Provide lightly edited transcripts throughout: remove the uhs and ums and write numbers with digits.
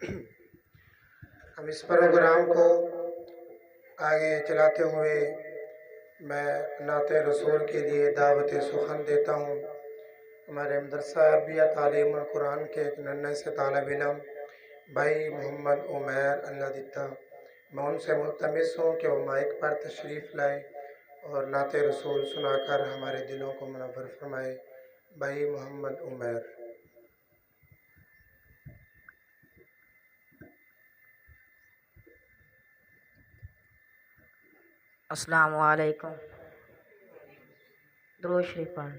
ہم اس پروگرام کو آگے چلاتے ہوئے میں نعت رسول کے لیے دعوت سخن دیتا ہوں۔ ہمارے مدرسہ عربیہ تعلیم القرآن کے ایک ننھے سے طالب علم بھائی محمد عمیر اللہ دیتا، میں ان سے ملتمس ہوں کہ وہ مائک پر تشریف لائے اور نعت رسول سنا کر ہمارے دلوں کو منور فرمائے۔ بھائی محمد عمیر۔ السلام علیکم۔ درود شریف پڑھ۔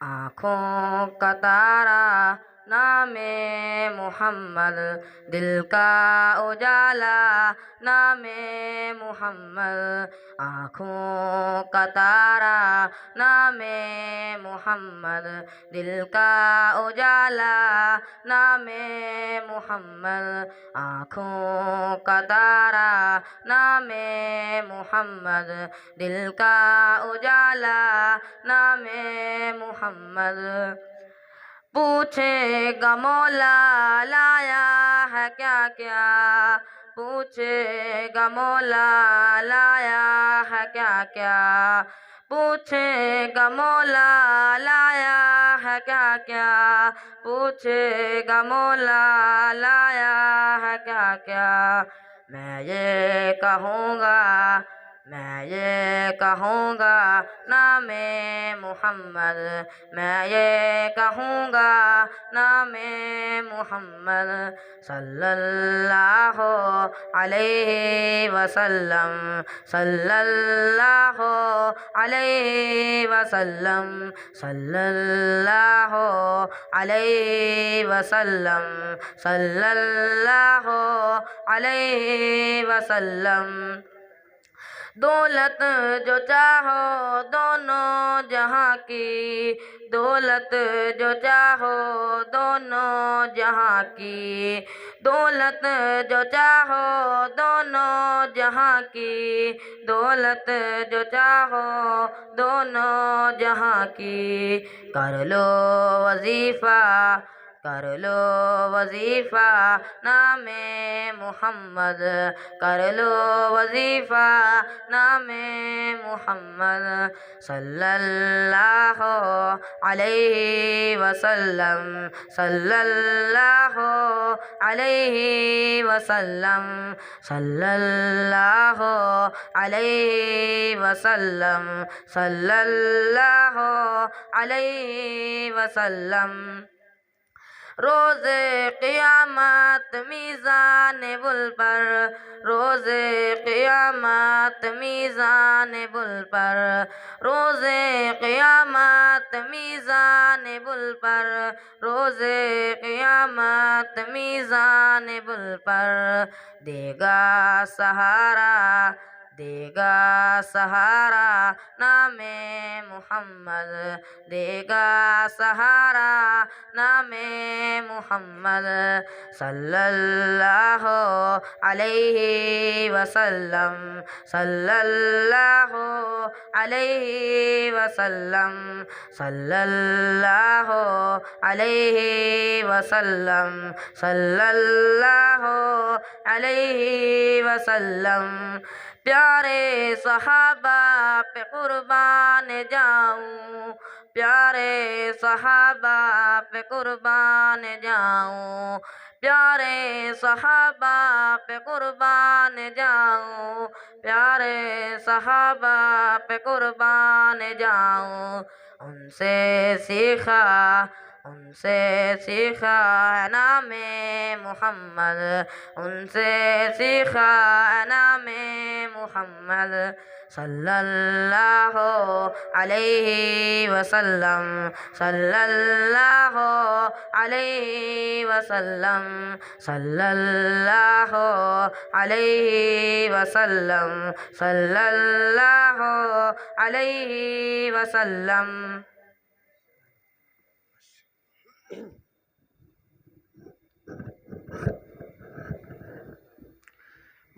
آنکھوں کا تارا نام محمد، دل کا اجالا نام محمد۔ آنکھوں کا تارا نام محمد، دل کا اجالا نام محمد۔ آنکھوں کا تارا نام محمد، دل کا اجالا نام محمد۔ پوچھے گا مولا لایا ہے کیا کیا، پوچھے گا مولا لایا ہے کیا کیا، پوچھے گا مولا لایا ہے کیا کیا، پوچھے گا مولا لایا ہے کیا کیا۔ میں یہ کہوں گا، میں یہ کہوں گا نام محمد، میں یہ کہوں گا نام محمد۔ صلی اللہ علیہ وسلم، صلی اللہ علیہ وسلم، صلی اللہ علیہ وسلم، صلی اللہ علیہ وسلم۔ دولت جو چاہو دونوں جہاں کی، دولت جو چاہو دونوں جہاں کی، دولت جو چاہو دونوں جہاں کی، دولت جو چاہو دونوں جہاں کی۔ کر لو وظیفہ، کر لو وظیفہ نام محمد، کر لو وظیفہ نام محمد۔ صلی اللہ علیہ وسلم، صلی اللہ علیہ وسلم، صلی اللہ علیہ وسلم، صلی اللہ علیہ وسلم۔ روز قیامت میزان بل پر، روز قیامت میزان بل پر، روز قیامت میزان بل پر، روز قیامت میزان بل پر۔ دے گا سہارا، دے گا سہارا نام محمد، دے گا سہارا نام محمد۔ صلی اللہ علیہ وسلم، صلی اللہ علیہ وسلم، صلی اللہ علیہ وسلم، صلی اللہ علیہ وسلم۔ پیارے صحابہ پہ قربان جاؤں، پیارے صحابہ پہ قربان جاؤں، پیارے صحابہ پہ قربان جاؤں، پیارے صحابہ پہ قربان جاؤں۔ ان سے سیکھا، ان سے سیکھا ہے نام محمد، ان سے سیکھا ہے نام محمد۔ صلی اللہ علیہ وسلم، صلی اللہ علیہ وسلم، صلی اللہ علیہ وسلم، صلی اللہ علیہ وسلم۔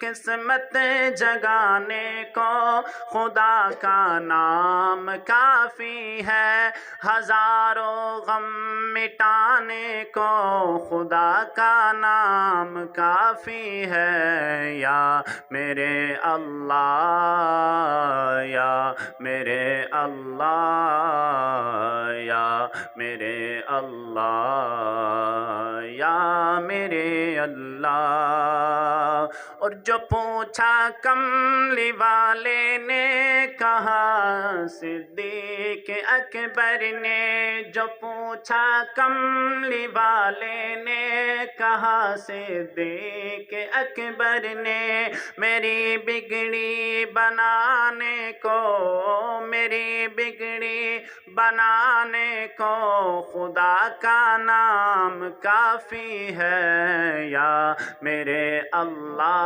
قسمت جگانے کو خدا کا نام کافی ہے، ہزاروں غم مٹانے کو خدا کا نام کافی ہے۔ یا میرے اللہ، یا میرے اللہ، یا میرے اللہ، یا میرے اللہ۔ اور جو پوچھا کملی والے نے کہا صدیق اکبر نے، جو پوچھا کملی والے نے کہا صدیق اکبر نے، میری بگڑی بنانے کو، میری بگڑی بنانے کو خدا کا نام کافی ہے۔ یا میرے اللہ،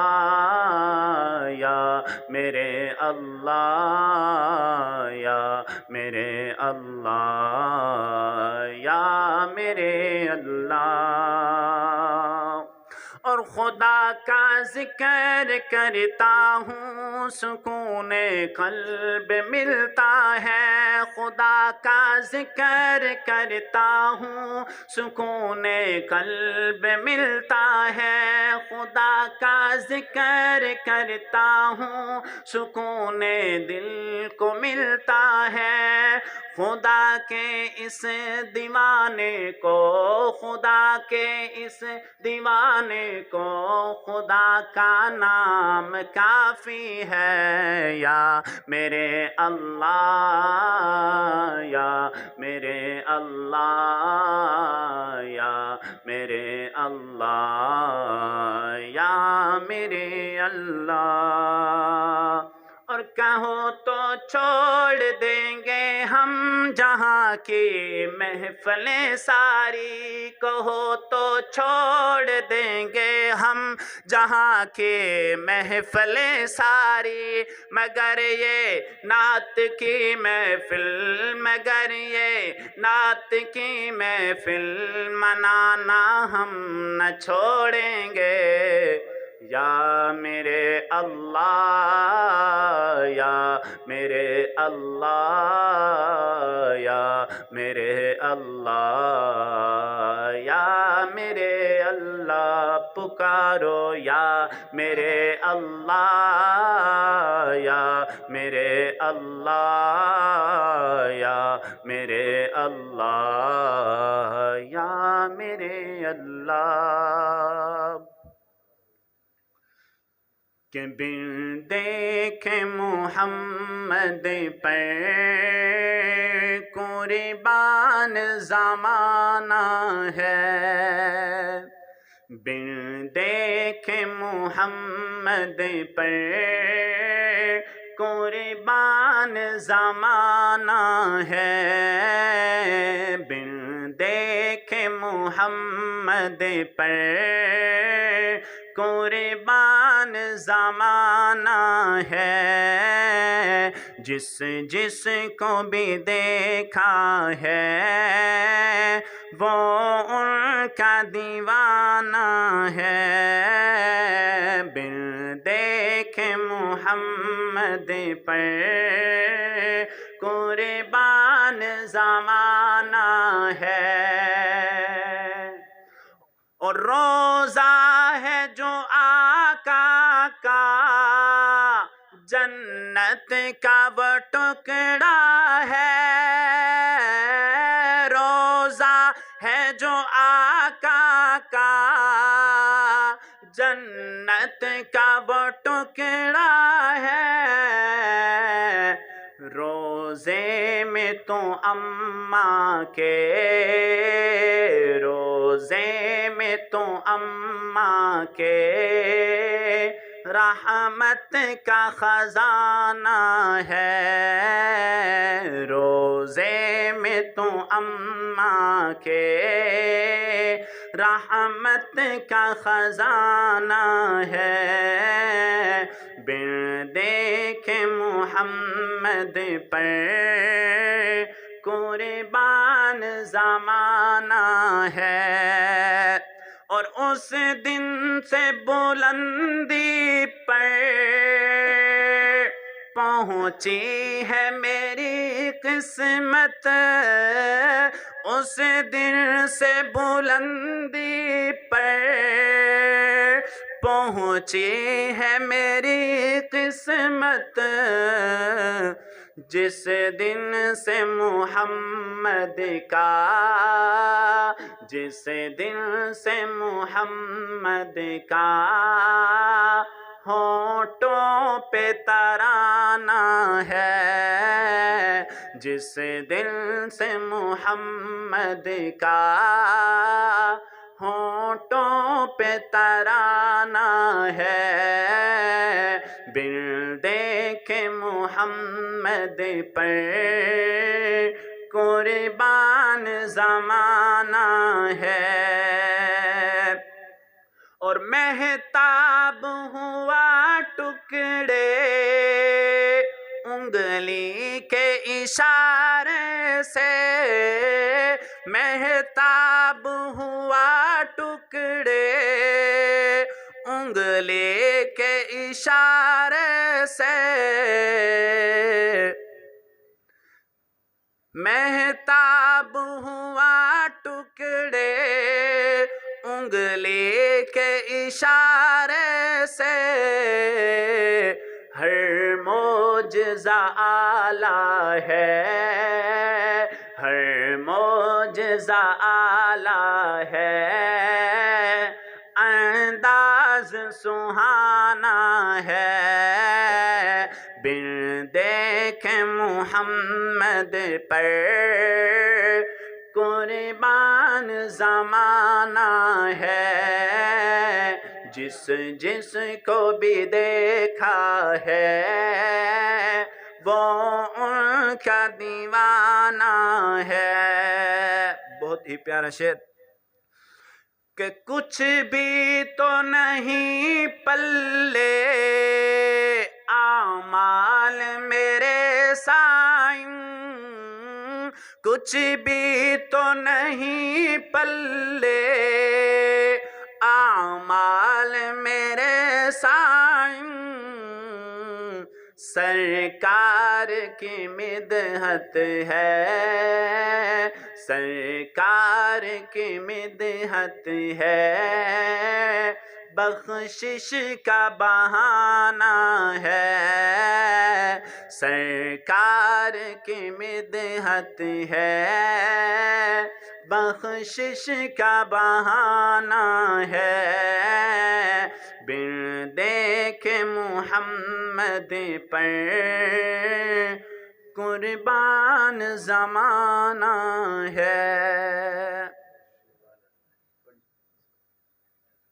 یا میرے اللہ، یا میرے اللہ، یا میرے اللہ۔ اور خدا کا ذکر کرتا ہوں سکون قلب ملتا ہے، خدا کا ذکر کرتا ہوں سکون قلب ملتا ہے، خدا کا ذکر کرتا ہوں سکون دل کو ملتا ہے۔ خدا کے اس دیوانے کو، خدا کے اس دیوانے کو خدا کا نام کافی ہے۔ یا میرے اللہ، یا میرے اللہ، یا میرے اللہ، یا میرے اللہ۔ اور کہو تو چھوڑ دیں گے ہم جہاں کی محفلیں ساری، کہو تو چھوڑ دیں گے ہم جہاں کی محفلیں ساری، مگر یہ نعت کی محفل، مگر یہ نعت کی محفل منانا ہم نہ چھوڑیں گے۔ یا میرے اللہ، یا میرے اللہ، یا میرے اللہ، یا میرے اللہ۔ پکارو یا میرے اللہ، یا میرے اللہ، یا میرے اللہ، یا میرے اللہ۔ کہ بن دیکھے محمد پر قربان زمانہ ہے، بن دیکھے محمد پر قربان زمانہ ہے، بن دیکھے محمد پر قربان زمانہ ہے، جس جس کو بھی دیکھا ہے وہ ان کا دیوانہ ہے، بن دیکھے محمد پر قربان زمانہ ہے۔ اور روزہ ہے جو آقا کا جنت کا وہ ٹکڑا ہے، روزہ ہے جو آقا کا جنت کا وہ ٹکڑا ہے، روزے میں تو اماں کے، روزے میں تو اماں کے رحمت کا خزانہ ہے، روزے میں تو اماں کے رحمت کا خزانہ ہے، بن دیکھے محمد پر قربان زمانہ ہے۔ اور اس دن سے بلندی پہنچی ہے میری قسمت اس دن سے بلندی پر، پہنچی ہے میری قسمت جس دن سے محمد کا، جس دن سے محمد کا ہونٹوں پہ ترانہ ہے، جس دن سے محمد کا ہونٹوں پہ ترانہ ہے، بن دیکھے محمد پر قربان زمانہ ہے، اور مہتاب ہوا ٹکڑے انگلی کے اشارے سے، مہتاب ہوا ٹکڑے انگلی کے اشارے سے، مہتاب ہوا ٹکڑے انگلی کے اشارے سے، ہر معجزہ اعلیٰ ہے، ہر معجزہ اعلیٰ ہے، انداز سہانا ہے، بن دیکھے محمد پر قربان زمانہ ہے، جس جس کو بھی دیکھا ہے وہ ان کا دیوانہ ہے۔ بہت ہی پیارا شعر کہ کچھ بھی تو نہیں پلے اعمال میرے سائن، کچھ بھی تو نہیں پلے اعمال میرے سائن، سرکار کی مدحت ہے، سرکار کی مدحت ہے، بخشش کا بہانہ ہے، سرکار کی مدحت ہے، بخشش کا بہانہ ہے، بن دیکھے محمد پر قربان زمانہ ہے۔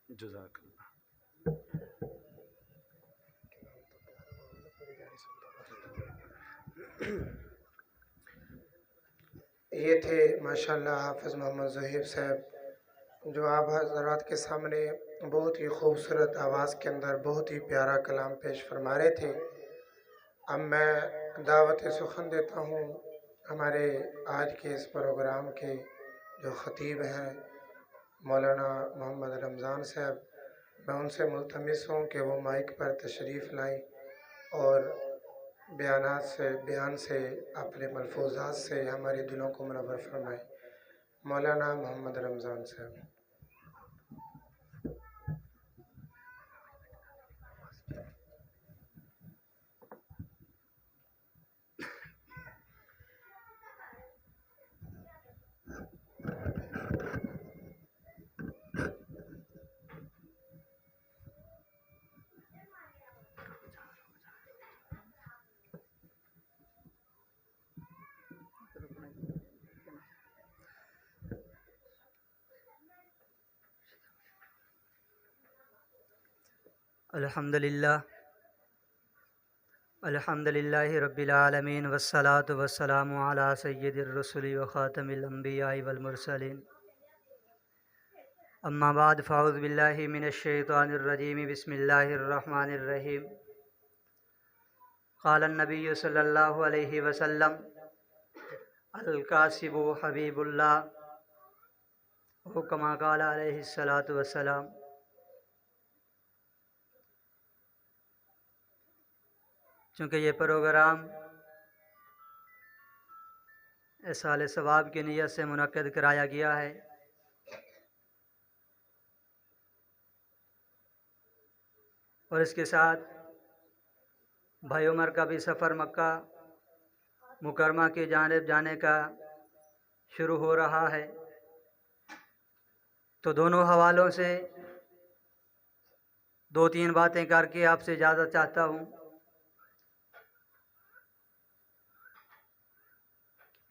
جزاک اللہ۔ یہ تھے ماشاءاللہ حافظ محمد ظہیر صاحب، جو آپ حضرات کے سامنے بہت ہی خوبصورت آواز کے اندر بہت ہی پیارا کلام پیش فرما رہے تھے۔ اب میں دعوت سخن دیتا ہوں ہمارے آج کے اس پروگرام کے جو خطیب ہیں مولانا محمد رمضان صاحب، میں ان سے ملتمس ہوں کہ وہ مائک پر تشریف لائیں اور بیان سے اپنے ملفوظات سے ہمارے دلوں کو منور فرمائیں۔ مولانا محمد رمضان صاحب۔ الحمدللہ رب العالمین والصلاة والسلام علی سید الرسل وخاتم الانبیاء والمرسلین، اما بعد فاعوذ باللہ من الشیطان الرجیم، بسم اللہ الرحمن الرحیم۔ قال النبی صلی اللہ علیہ وسلم الکاسب حبیب اللہ، او کما قال علیہ الصلاۃ والسلام۔ چونکہ یہ پروگرام اصال ثواب کی نیت سے منعقد کرایا گیا ہے، اور اس کے ساتھ بھائی عمر کا بھی سفر مکہ مکرمہ کی جانب جانے کا شروع ہو رہا ہے، تو دونوں حوالوں سے 2-3 باتیں کر کے آپ سے اجازت چاہتا ہوں۔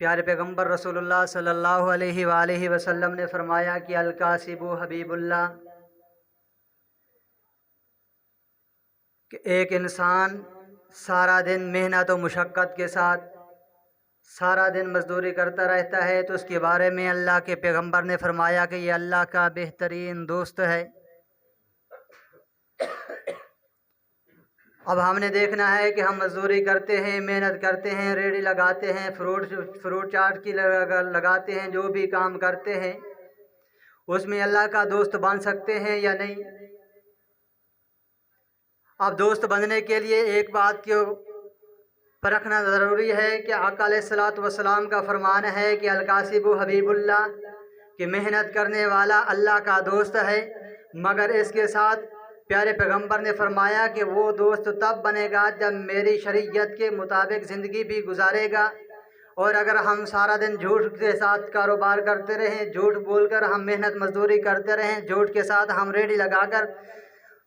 پیارے پیغمبر رسول اللہ صلی اللہ علیہ وآلہ وسلم نے فرمایا کہ الکاسب حبیب اللہ، کہ ایک انسان سارا دن محنت و مشقت کے ساتھ سارا دن مزدوری کرتا رہتا ہے، تو اس کے بارے میں اللہ کے پیغمبر نے فرمایا کہ یہ اللہ کا بہترین دوست ہے۔ اب ہم نے دیکھنا ہے کہ ہم مزدوری کرتے ہیں، محنت کرتے ہیں، ریڑھی لگاتے ہیں، فروٹ چاٹ کی لگاتے ہیں، جو بھی کام کرتے ہیں اس میں اللہ کا دوست بن سکتے ہیں یا نہیں؟ اب دوست بننے کے لیے ایک بات کو پرکھنا ضروری ہے کہ آقا علیہ الصلوۃ والسلام کا فرمان ہے کہ الکاسب حبیب اللہ، کہ محنت کرنے والا اللہ کا دوست ہے، مگر اس کے ساتھ پیارے پیغمبر نے فرمایا کہ وہ دوست تب بنے گا جب میری شریعت کے مطابق زندگی بھی گزارے گا۔ اور اگر ہم سارا دن جھوٹ کے ساتھ کاروبار کرتے رہیں، جھوٹ بول کر ہم محنت مزدوری کرتے رہیں، جھوٹ کے ساتھ ہم ریڑھی لگا کر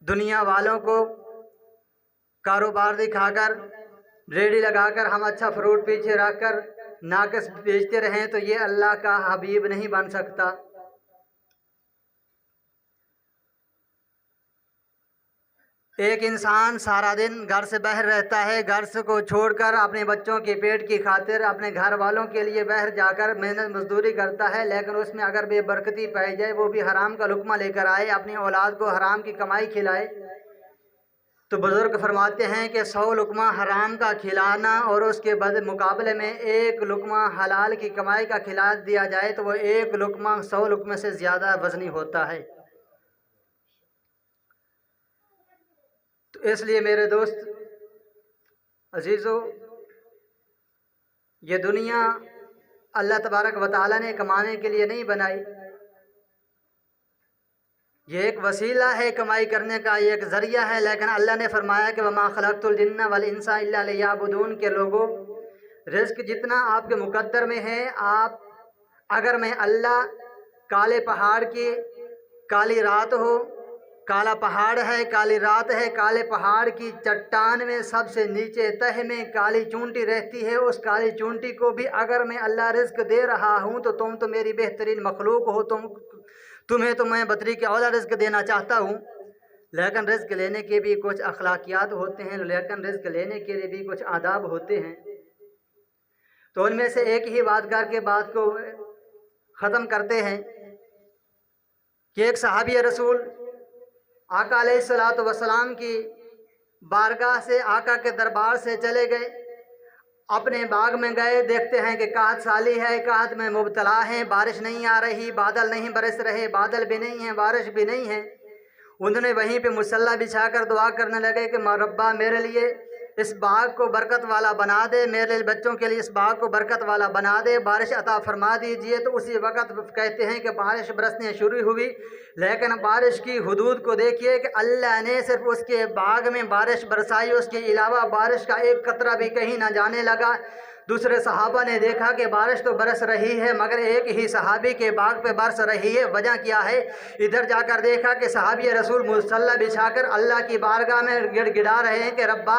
دنیا والوں کو کاروبار دکھا کر، ریڑھی لگا کر ہم اچھا فروٹ پیچھے رکھ کر ناقص بیچتے رہیں، تو یہ اللہ کا حبیب نہیں بن سکتا۔ ایک انسان سارا دن گھر سے باہر رہتا ہے، گھر سے کو چھوڑ کر اپنے بچوں کے پیٹ کی خاطر اپنے گھر والوں کے لیے باہر جا کر محنت مزدوری کرتا ہے، لیکن اس میں اگر بے برکتی پائی جائے، وہ بھی حرام کا لقمہ لے کر آئے، اپنی اولاد کو حرام کی کمائی کھلائے، تو بزرگ فرماتے ہیں کہ 100 لقمہ حرام کا کھلانا اور اس کے مقابلے میں 1 لقمہ حلال کی کمائی کا کھلا دیا جائے تو وہ 1 لقمہ 100 لقمے سے زیادہ وزنی ہوتا ہے۔ تو اس لیے میرے دوست عزیزو، یہ دنیا اللہ تبارک و تعالیٰ نے کمانے کے لیے نہیں بنائی، یہ ایک وسیلہ ہے کمائی کرنے کا، یہ ایک ذریعہ ہے، لیکن اللہ نے فرمایا کہ وَمَا خَلَقْتُ الْجِنَّ وَالْإِنسَ إِلَّا لِيَعْبُدُونَ، کہ لوگوں رزق جتنا آپ کے مقدر میں ہے، آپ اگر میں اللہ کالے پہاڑ کی کالی رات ہو، کالا پہاڑ ہے، کالی رات ہے، کالے پہاڑ کی چٹان میں سب سے نیچے تہ میں کالی چونٹی رہتی ہے، اس کالی چونٹی کو بھی اگر میں اللہ رزق دے رہا ہوں تو تم تو میری بہترین مخلوق ہو، تمہیں تو میں بطری کے اولا رزق دینا چاہتا ہوں، لیکن رزق لینے کے بھی کچھ اخلاقیات ہوتے ہیں، لیکن رزق لینے کے لیے بھی کچھ آداب ہوتے ہیں۔ تو ان میں سے ایک ہی بات کر کے بات کو ختم کرتے ہیں کہ ایک صحابی رسول آقا علیہ الصلوۃ والسلام کی بارگاہ سے، آقا کے دربار سے چلے گئے، اپنے باغ میں گئے، دیکھتے ہیں کہ قحط سالی ہے، قحط میں مبتلا ہیں، بارش نہیں آ رہی، بادل نہیں برس رہے، بادل بھی نہیں ہیں، بارش بھی نہیں ہے۔ انہوں نے وہیں پہ مصلی بچھا کر دعا کرنے لگے کہ ربا میرے لیے اس باغ کو برکت والا بنا دے، میرے بچوں کے لیے اس باغ کو برکت والا بنا دے، بارش عطا فرما دیجئے۔ تو اسی وقت کہتے ہیں کہ بارش برسنے شروع ہوئی، لیکن بارش کی حدود کو دیکھیے کہ اللہ نے صرف اس کے باغ میں بارش برسائی، اس کے علاوہ بارش کا ایک قطرہ بھی کہیں نہ جانے لگا۔ دوسرے صحابہ نے دیکھا کہ بارش تو برس رہی ہے مگر ایک ہی صحابی کے باغ پہ برس رہی ہے، وجہ کیا ہے؟ ادھر جا کر دیکھا کہ صحابی رسول مصلی بچھا کر اللہ کی بارگاہ میں گڑ گڑا رہے ہیں کہ ربا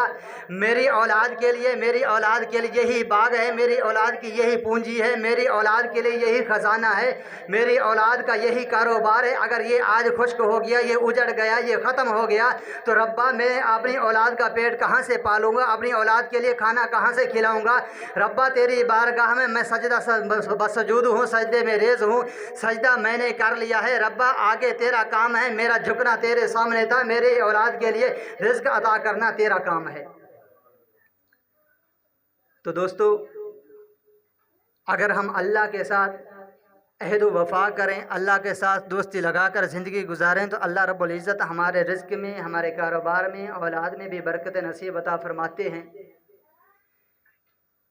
میری اولاد کے لیے، میری اولاد کے لیے یہی باغ ہے، میری اولاد کی یہی پونجی ہے، میری اولاد کے لیے یہی خزانہ ہے، میری اولاد کا یہی کاروبار ہے، اگر یہ آج خشک ہو گیا، یہ اجڑ گیا، یہ ختم ہو گیا تو ربا میں اپنی اولاد کا پیٹ کہاں سے پالوں گا، اپنی اولاد کے لیے کھانا کہاں سے کھلاؤں گا؟ ربا تیری بارگاہ میں سجدہ بسجود ہوں، سجدے میں ریز ہوں، سجدہ میں نے کر لیا ہے، ربا آگے تیرا کام ہے، میرا جھکنا تیرے سامنے تھا، میری اولاد کے لیے رزق عطا کرنا تیرا کام ہے۔ تو دوستو، اگر ہم اللہ کے ساتھ عہد و وفا کریں، اللہ کے ساتھ دوستی لگا کر زندگی گزاریں تو اللہ رب العزت ہمارے رزق میں، ہمارے کاروبار میں، اولاد میں بھی برکت نصیب عطا فرماتے ہیں۔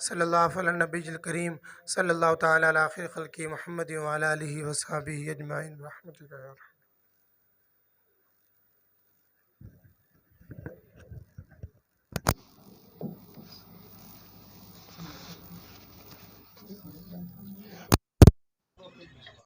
صلی اللہ علی نبی الکریم صلی اللہ تعالی علی خیر خلقی محمد وعلی آلہ وصحبہ اجمعین برحمتک یا ارحم۔